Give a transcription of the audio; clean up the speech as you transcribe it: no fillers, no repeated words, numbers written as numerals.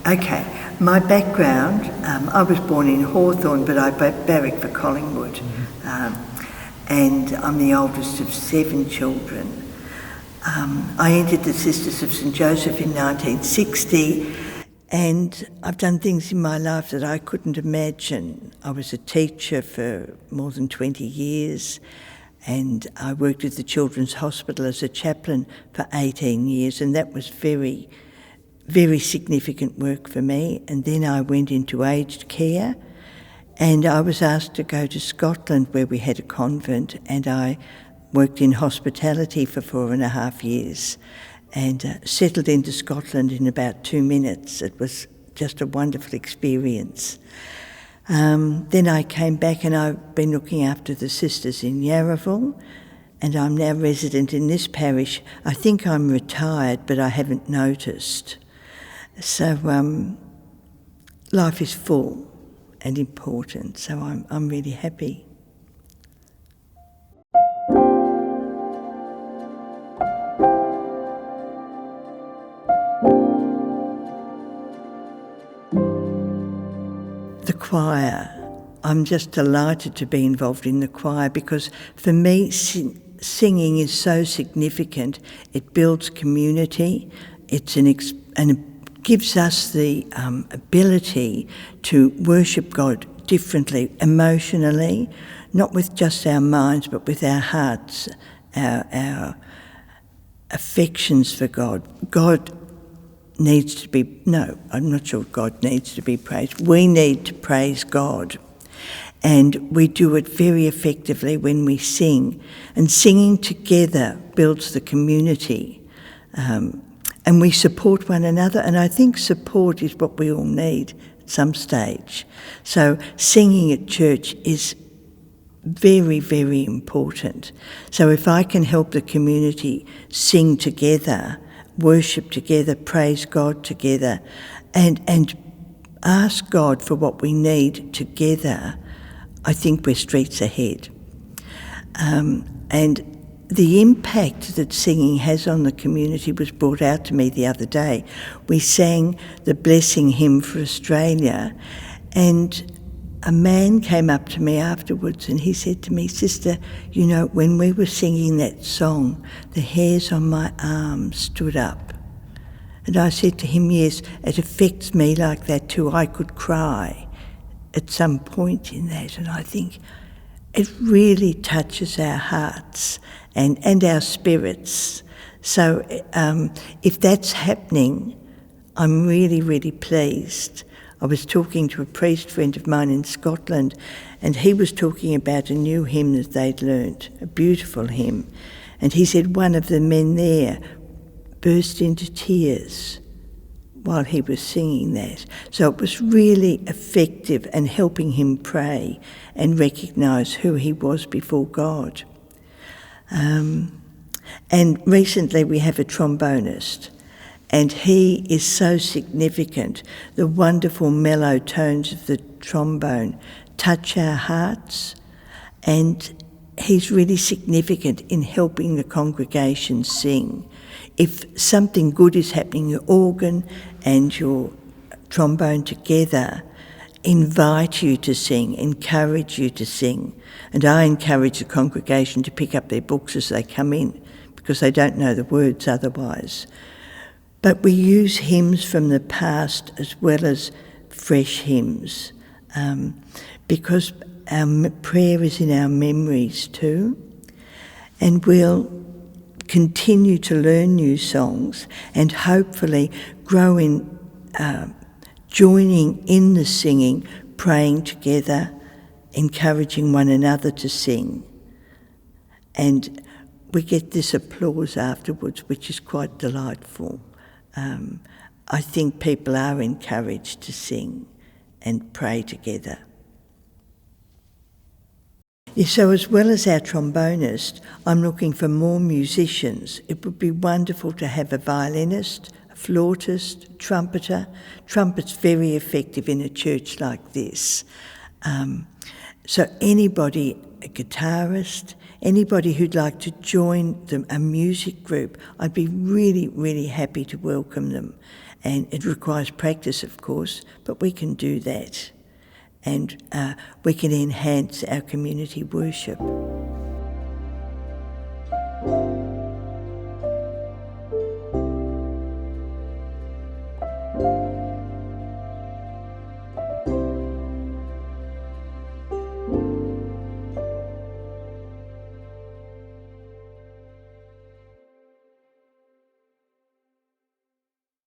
Okay, my background, I was born in Hawthorn, but I barracked for Collingwood. And I'm the oldest of 7 children. I entered the Sisters of St Joseph in 1960, and I've done things in my life that I couldn't imagine. I was a teacher for more than 20 years, and I worked at the Children's Hospital as a chaplain for 18 years, and that was very, very significant work for me. And then I went into aged care, and I was asked to go to Scotland where we had a convent, and I worked in hospitality for 4.5 years and settled into Scotland in about 2 minutes. It was just a wonderful experience. Then I came back and I've been looking after the sisters in Yarraville, and I'm now resident in this parish. I think I'm retired, but I haven't noticed. So life is full and important, so I'm really happy. The choir. I'm just delighted to be involved in the choir because for me singing is so significant. It builds community. And it gives us the ability to worship God differently, emotionally, not with just our minds but with our hearts, our affections for God. I'm not sure God needs to be praised. We need to praise God. And we do it very effectively when we sing. And singing together builds the community. And we support one another. And I think support is what we all need at some stage. So singing at church is very, very important. So if I can help the community sing together, worship together, praise God together, and ask God for what we need together, I think we're streets ahead. And the impact that singing has on the community was brought out to me the other day. We sang the Blessing Hymn for Australia, and a man came up to me afterwards and he said to me, "Sister, you know, when we were singing that song, the hairs on my arms stood up." And I said to him, "Yes, it affects me like that too. I could cry at some point in that." And I think it really touches our hearts and our spirits. So if that's happening, I'm really, really pleased. I was talking to a priest friend of mine in Scotland, and he was talking about a new hymn that they'd learnt, a beautiful hymn. And he said one of the men there burst into tears while he was singing that. So it was really effective and helping him pray and recognise who he was before God. And recently we have a trombonist, and he is so significant. The wonderful mellow tones of the trombone touch our hearts, and he's really significant in helping the congregation sing. If something good is happening, your organ and your trombone together invite you to sing, encourage you to sing. And I encourage the congregation to pick up their books as they come in, because they don't know the words otherwise. But we use hymns from the past as well as fresh hymns, because our prayer is in our memories too. And we'll continue to learn new songs and hopefully grow in joining in the singing, praying together, encouraging one another to sing. And we get this applause afterwards, which is quite delightful. I think people are encouraged to sing and pray together. So as well as our trombonist, I'm looking for more musicians. It would be wonderful to have a violinist, a flautist, trumpeter. Trumpet's very effective in a church like this. So anybody, a guitarist, anybody who'd like to join a music group, I'd be really, really happy to welcome them. And it requires practice, of course, but we can do that. And we can enhance our community worship.